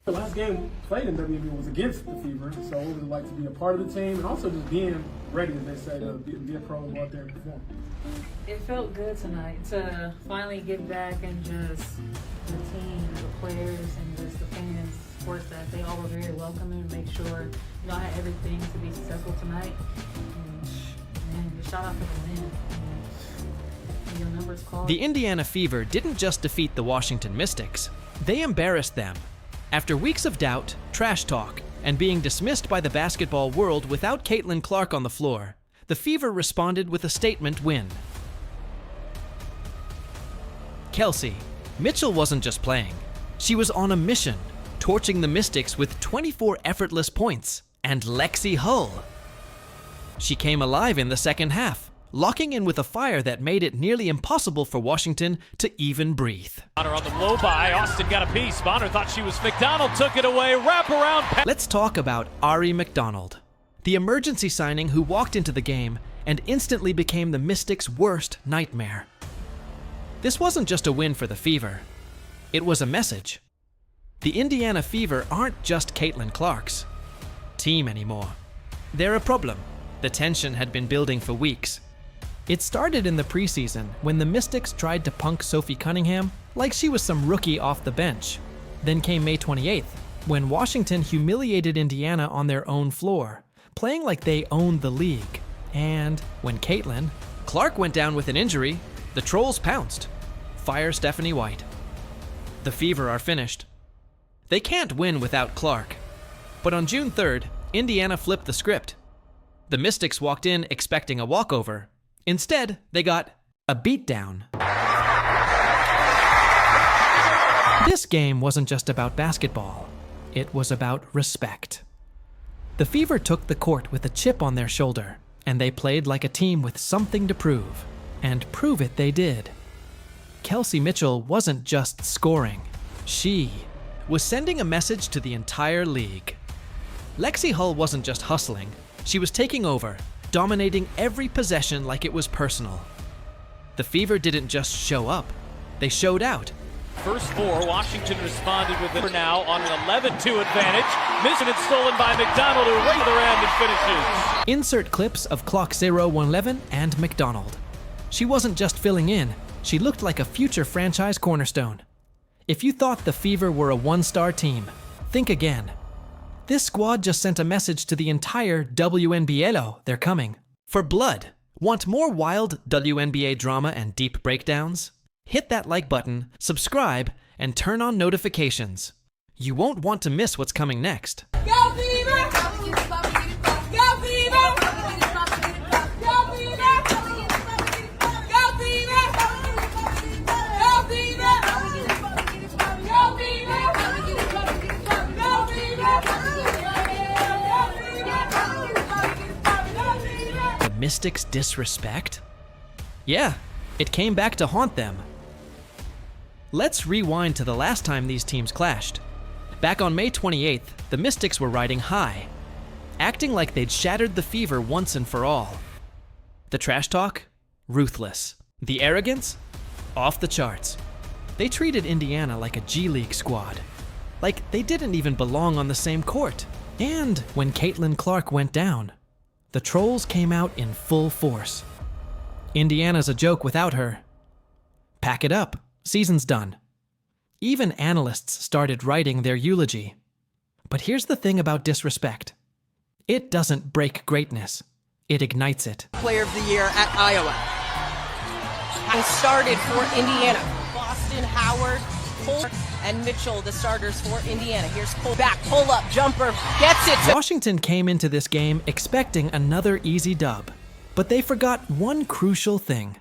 The last game played in WNBA was against the Fever, so it was like to be a part of the team and also just being ready, as they say, to be a pro and go out there and perform. It felt good tonight to finally get back and just the team, the players, and just the fans, sports staff, they all were very welcoming and make sure y'all had everything to be successful tonight. And just shout out for the win. And your numbers called. The Indiana Fever didn't just defeat the Washington Mystics, they embarrassed them. After weeks of doubt, trash talk, and being dismissed by the basketball world without Caitlin Clark on the floor, the Fever responded with a statement win. Kelsey, Mitchell wasn't just playing. She was on a mission, torching the Mystics with 24 effortless points, and Lexie Hull. She came alive in the second half, locking in with a fire that made it nearly impossible for Washington to even breathe. Bonner on the blow by, Austin got a piece. Bonner thought she was McDonald, took it away, wrap around. Let's talk about Ari McDonald, the emergency signing who walked into the game and instantly became the Mystics' worst nightmare. This wasn't just a win for the Fever, it was a message. The Indiana Fever aren't just Caitlin Clark's team anymore. They're a problem. The tension had been building for weeks. It started in the preseason when the Mystics tried to punk Sophie Cunningham like she was some rookie off the bench. Then came May 28th, when Washington humiliated Indiana on their own floor, playing like they owned the league. And when Caitlin Clark went down with an injury, the Trolls pounced. Fire Stephanie White. The Fever are finished. They can't win without Clark. But on June 3rd, Indiana flipped the script. The Mystics walked in expecting a walkover. Instead, they got a beatdown. This game wasn't just about basketball. It was about respect. The Fever took the court with a chip on their shoulder, and they played like a team with something to prove. And prove it they did. Kelsey Mitchell wasn't just scoring. She was sending a message to the entire league. Lexie Hull wasn't just hustling. She was taking over, dominating every possession like it was personal. The Fever didn't just show up, they showed out. First four, Washington responded with it now on an 11-2 advantage. Missing it stolen by McDonald, who right to the end and finishes. Insert clips of Clock 0111 and McDonald. She wasn't just filling in, she looked like a future franchise cornerstone. If you thought the Fever were a one-star team, think again. This squad just sent a message to the entire WNBA. They're coming. For blood. Want more wild WNBA drama and deep breakdowns? Hit that like button, subscribe, and turn on notifications. You won't want to miss what's coming next. Go Fever! Go Fever! Mystics' disrespect? Yeah, it came back to haunt them. Let's rewind to the last time these teams clashed. Back on May 28th, the Mystics were riding high, acting like they'd shattered the Fever once and for all. The trash talk? Ruthless. The arrogance? Off the charts. They treated Indiana like a G League squad, like they didn't even belong on the same court. And when Caitlin Clark went down, the Trolls came out in full force. Indiana's a joke without her. Pack it up, season's done. Even analysts started writing their eulogy. But here's the thing about disrespect. It doesn't break greatness, it ignites it. Player of the year at Iowa. And started for Indiana. Boston, Howard, Cole, and Mitchell, the starters for Indiana. Here's Cole back, pull up, jumper, gets it. Washington came into this game expecting another easy dub, but they forgot one crucial thing.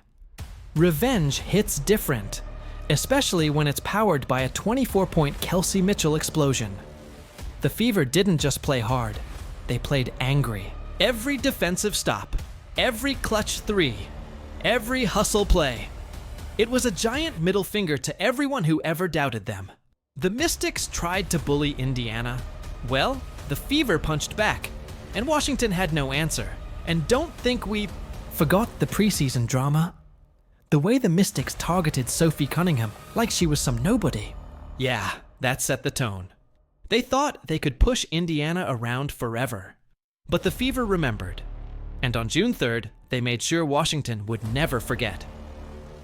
Revenge hits different, especially when it's powered by a 24-point Kelsey Mitchell explosion. The Fever didn't just play hard, they played angry. Every defensive stop, every clutch three, every hustle play. It was a giant middle finger to everyone who ever doubted them. The Mystics tried to bully Indiana. Well, the Fever punched back, and Washington had no answer. And don't think we forgot the preseason drama. The way the Mystics targeted Sophie Cunningham like she was some nobody. Yeah, that set the tone. They thought they could push Indiana around forever. But the Fever remembered. And on June 3rd, they made sure Washington would never forget.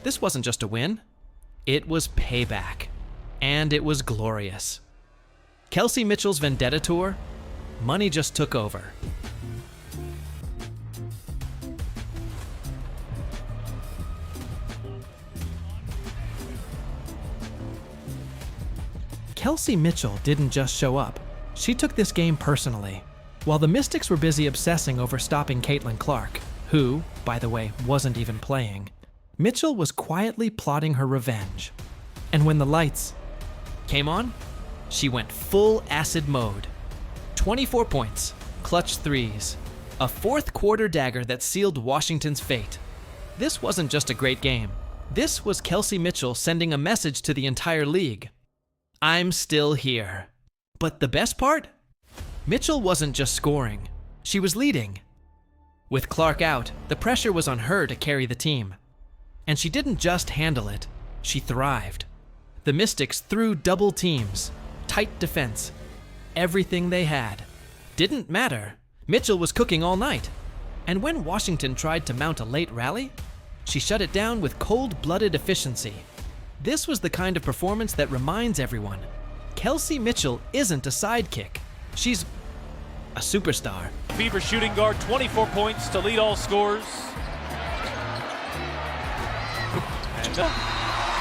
This wasn't just a win. It was payback. And it was glorious. Kelsey Mitchell's Vendetta Tour, money just took over. Kelsey Mitchell didn't just show up. She took this game personally. While the Mystics were busy obsessing over stopping Caitlin Clark, who, by the way, wasn't even playing, Mitchell was quietly plotting her revenge. And when the lights came on, she went full acid mode. 24 points, clutch threes, a fourth quarter dagger that sealed Washington's fate. This wasn't just a great game. This was Kelsey Mitchell sending a message to the entire league. I'm still here. But the best part? Mitchell wasn't just scoring. She was leading. With Clark out, the pressure was on her to carry the team. And she didn't just handle it, she thrived. The Mystics threw double teams, tight defense. Everything they had. Didn't matter. Mitchell was cooking all night. And when Washington tried to mount a late rally, she shut it down with cold-blooded efficiency. This was the kind of performance that reminds everyone, Kelsey Mitchell isn't a sidekick. She's a superstar. Fever shooting guard, 24 points to lead all scores.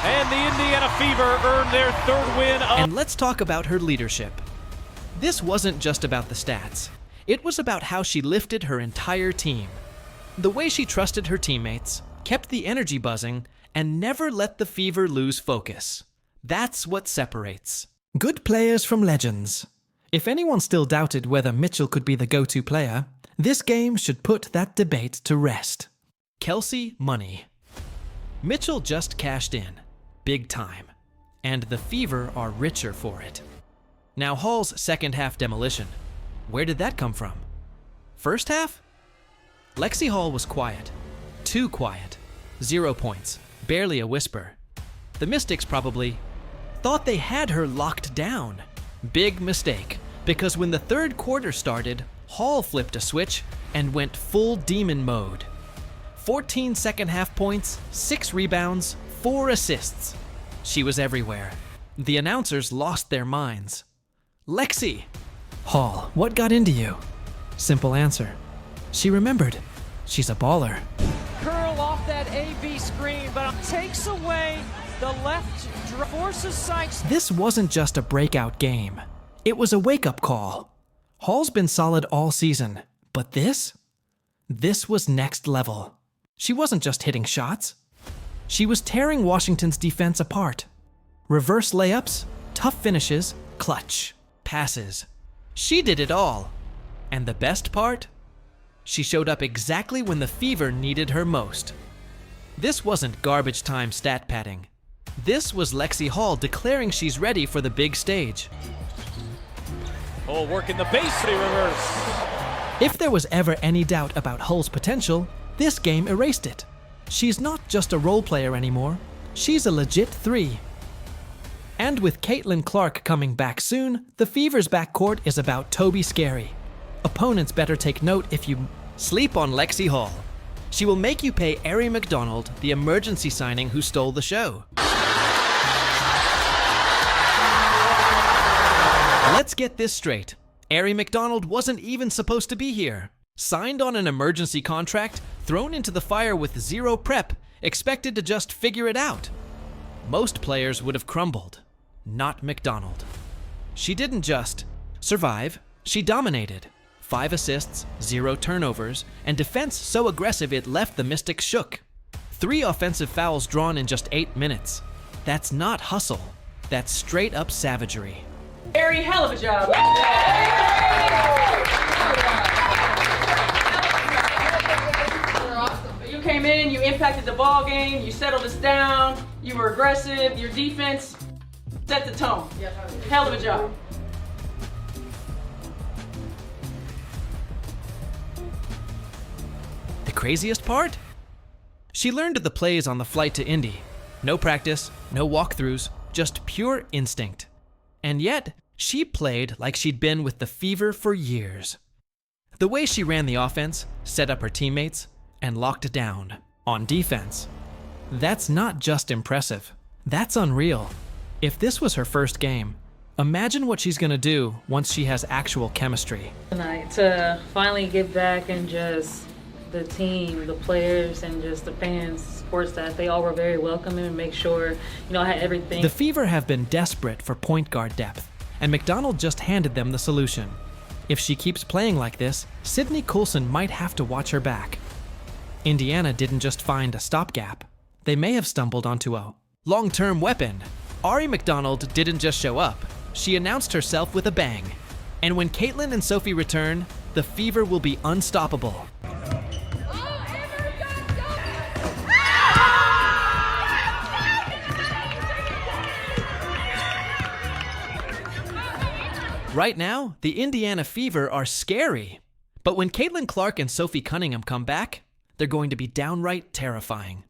And the Indiana Fever earned their third win. And let's talk about her leadership. This wasn't just about the stats. It was about how she lifted her entire team. The way she trusted her teammates, kept the energy buzzing, and never let the Fever lose focus. That's what separates good players from legends. If anyone still doubted whether Mitchell could be the go-to player, this game should put that debate to rest. Kelsey money. Mitchell just cashed in. Big time. And the Fever are richer for it. Now Hall's second half demolition. Where did that come from? First half? Lexie Hall was quiet. Too quiet. 0 points. Barely a whisper. The Mystics probably thought they had her locked down. Big mistake, because when the third quarter started, Hall flipped a switch and went full demon mode. 14 second half points, 6 rebounds, 4 assists. She was everywhere. The announcers lost their minds. Lexie! Hall, what got into you? Simple answer. She remembered. She's a baller. Curl off that AB screen, but takes away the left, forces Sykes. This wasn't just a breakout game. It was a wake-up call. Hall's been solid all season, but this was next level. She wasn't just hitting shots. She was tearing Washington's defense apart. Reverse layups, tough finishes, clutch, passes. She did it all. And the best part? She showed up exactly when the Fever needed her most. This wasn't garbage time stat padding. This was Lexie Hall declaring she's ready for the big stage. Oh, working the base reverse. If there was ever any doubt about Hull's potential, this game erased it. She's not just a role player anymore. She's a legit 3. And with Caitlin Clark coming back soon, the Fever's backcourt is about Toby Scary. Opponents better take note if you sleep on Lexie Hall. She will make you pay Ari McDonald, the emergency signing who stole the show. Let's get this straight. Ari McDonald wasn't even supposed to be here. Signed on an emergency contract, thrown into the fire with 0 prep, expected to just figure it out. Most players would have crumbled. Not McDonald. She didn't just survive, she dominated. 5 assists, 0 turnovers, and defense so aggressive it left the Mystics shook. 3 offensive fouls drawn in just 8 minutes. That's not hustle. That's straight up savagery. Very hell of a job. You came in, you impacted the ball game, you settled us down, you were aggressive, your defense set the tone. Hell of a job. The craziest part? She learned the plays on the flight to Indy. No practice, no walkthroughs, just pure instinct. And yet, She played like she'd been with the Fever for years. The way she ran the offense, set up her teammates, and locked down on defense. That's not just impressive. That's unreal. If this was her first game, imagine what she's gonna do once she has actual chemistry. Tonight to finally get back and just the team, the players, and just the fans, support staff, they all were very welcoming and make sure, I had everything. The Fever have been desperate for point guard depth, and McDonald just handed them the solution. If she keeps playing like this, Sydney Coulson might have to watch her back. Indiana didn't just find a stopgap. They may have stumbled onto a long-term weapon. Ari McDonald didn't just show up. She announced herself with a bang. And when Caitlin and Sophie return, the Fever will be unstoppable. Right now, the Indiana Fever are scary. But when Caitlin Clark and Sophie Cunningham come back, they're going to be downright terrifying.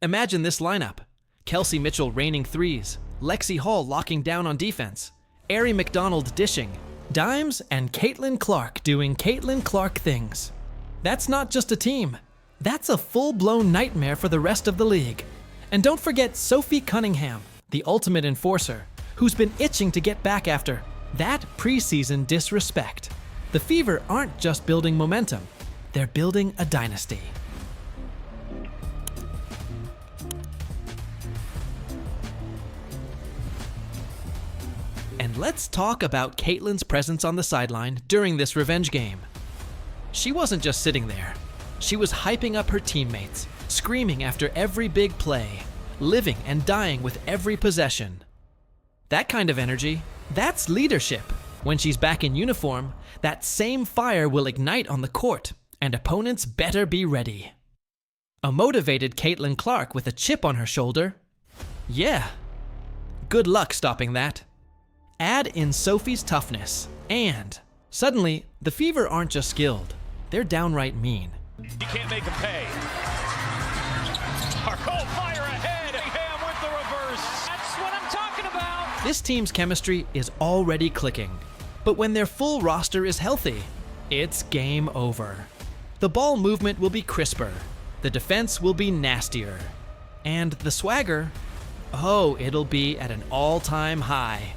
Imagine this lineup. Kelsey Mitchell raining threes, Lexie Hall locking down on defense, Ari McDonald dishing, Dimes and Caitlin Clark doing Caitlin Clark things. That's not just a team. That's a full-blown nightmare for the rest of the league. And don't forget Sophie Cunningham, the ultimate enforcer, who's been itching to get back after that preseason disrespect. The Fever aren't just building momentum, they're building a dynasty. And let's talk about Caitlin's presence on the sideline during this revenge game. She wasn't just sitting there. She was hyping up her teammates, screaming after every big play, living and dying with every possession. That kind of energy, that's leadership. When she's back in uniform, that same fire will ignite on the court, and opponents better be ready. A motivated Caitlin Clark with a chip on her shoulder? Yeah. Good luck stopping that. Add in Sophie's toughness, and suddenly, the Fever aren't just skilled, they're downright mean. You can't make them pay. Marco, fire ahead. Ham with the reverse. That's what I'm talking about. This team's chemistry is already clicking, but when their full roster is healthy, it's game over. The ball movement will be crisper, the defense will be nastier, and the swagger, oh, it'll be at an all-time high.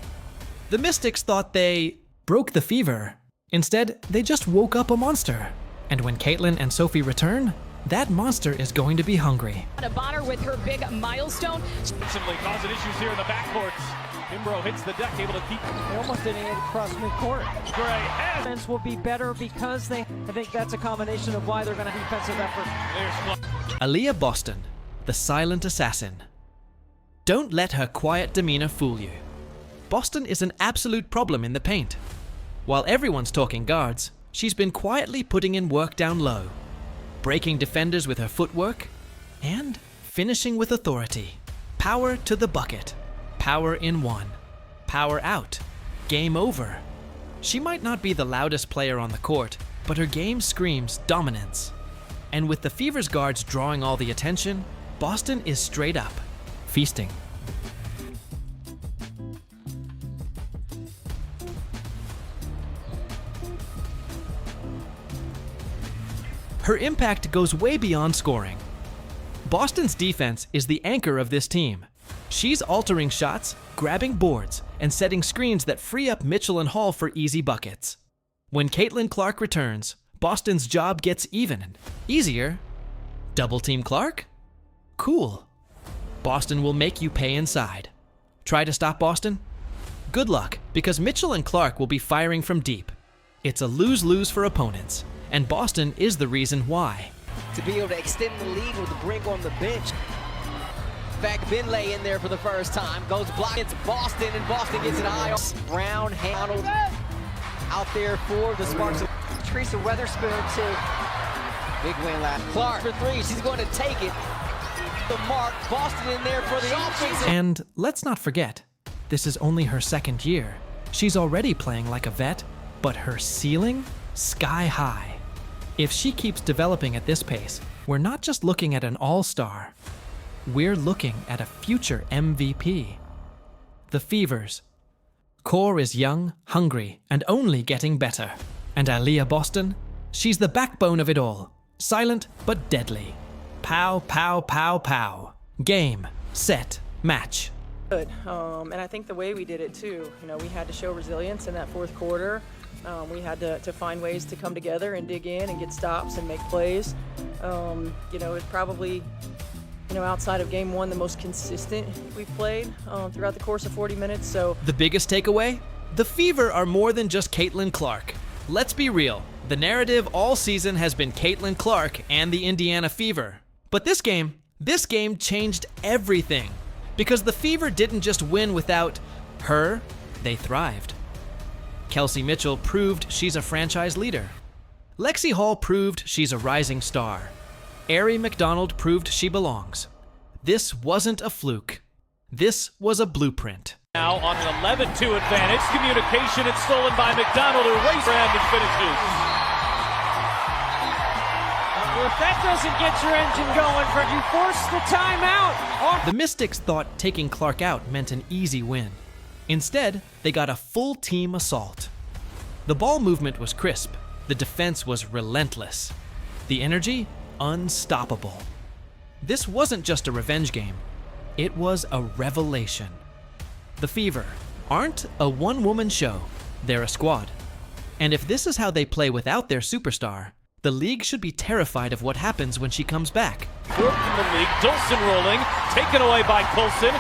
The Mystics thought they broke the Fever. Instead, they just woke up a monster. And when Caitlin and Sophie return, that monster is going to be hungry. Bonner with her big milestone. Simply causing issues here in the backcourts. Kimbrough hits the deck, able to keep. They almost didn't get across midcourt. Gray. Defense will be better because I think that's a combination of why they're going to defensive effort. Aaliyah Boston, the silent assassin. Don't let her quiet demeanor fool you. Boston is an absolute problem in the paint. While everyone's talking guards, she's been quietly putting in work down low, breaking defenders with her footwork, and finishing with authority. Power to the bucket. Power in one. Power out. Game over. She might not be the loudest player on the court, but her game screams dominance. And with the Fever's guards drawing all the attention, Boston is straight up, feasting. Her impact goes way beyond scoring. Boston's defense is the anchor of this team. She's altering shots, grabbing boards, and setting screens that free up Mitchell and Hall for easy buckets. When Caitlin Clark returns, Boston's job gets even easier. Double team Clark? Cool. Boston will make you pay inside. Try to stop Boston? Good luck, because Mitchell and Clark will be firing from deep. It's a lose-lose for opponents. And Boston is the reason why. To be able to extend the lead with the Brink on the bench. Back Benlay in there for the first time. Goes block. It's Boston, and Boston gets an eye. Brown, Arnold out there for the Sparks. Teresa Weatherspoon too. Big win last. Clark for three. She's going to take it. The mark. Boston in there for the offense. And let's not forget, this is only her second year. She's already playing like a vet, but her ceiling? Sky high. If she keeps developing at this pace, we're not just looking at an all-star. We're looking at a future MVP. The Fevers Core is young, hungry, and only getting better. And Aaliyah Boston? She's the backbone of it all. Silent but deadly. Pow, pow, pow, pow. Game, set, match. Good. And I think the way we did it too, we had to show resilience in that fourth quarter. We had to find ways to come together and dig in and get stops and make plays. It's probably, outside of game one, the most consistent we've played throughout the course of 40 minutes. So the biggest takeaway? The Fever are more than just Caitlin Clark. Let's be real. The narrative all season has been Caitlin Clark and the Indiana Fever. But this game changed everything. Because the Fever didn't just win without her, they thrived. Kelsey Mitchell proved she's a franchise leader. Lexie Hall proved she's a rising star. Arie McDonald proved she belongs. This wasn't a fluke. This was a blueprint. Now on an 11-2 advantage, communication is stolen by McDonald, who races around and finishes. Well, if that doesn't get your engine going, Fred, you force the timeout. The Mystics thought taking Clark out meant an easy win. Instead, they got a full team assault. The ball movement was crisp. The defense was relentless. The energy, unstoppable. This wasn't just a revenge game. It was a revelation. The Fever aren't a one-woman show. They're a squad. And if this is how they play without their superstar, the league should be terrified of what happens when she comes back. Fourth in the league, Dolson rolling, taken away by Colson.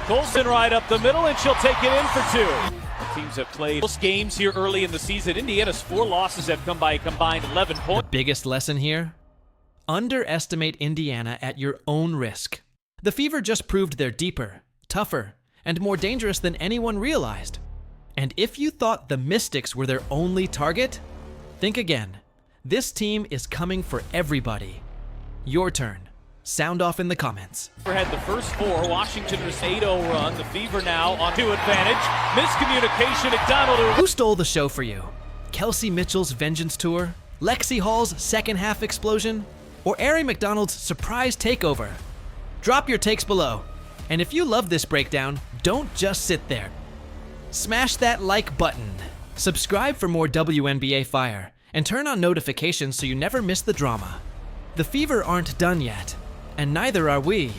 Colson right up the middle, and she'll take it in for two. The teams have played most games here early in the season. Indiana's 4 losses have come by a combined 11 points. The biggest lesson here? Underestimate Indiana at your own risk. The Fever just proved they're deeper, tougher, and more dangerous than anyone realized. And if you thought the Mystics were their only target, think again. This team is coming for everybody. Your turn. Sound off in the comments. Had the first 4. Washington's 8-0 run. The Fever now on 2 advantage. Miscommunication. McDonald. Who stole the show for you? Kelsey Mitchell's vengeance tour? Lexie Hall's second half explosion? Or Arie McDonald's surprise takeover? Drop your takes below. And if you love this breakdown, don't just sit there. Smash that like button. Subscribe for more WNBA fire. And turn on notifications so you never miss the drama. The Fever aren't done yet, and neither are we.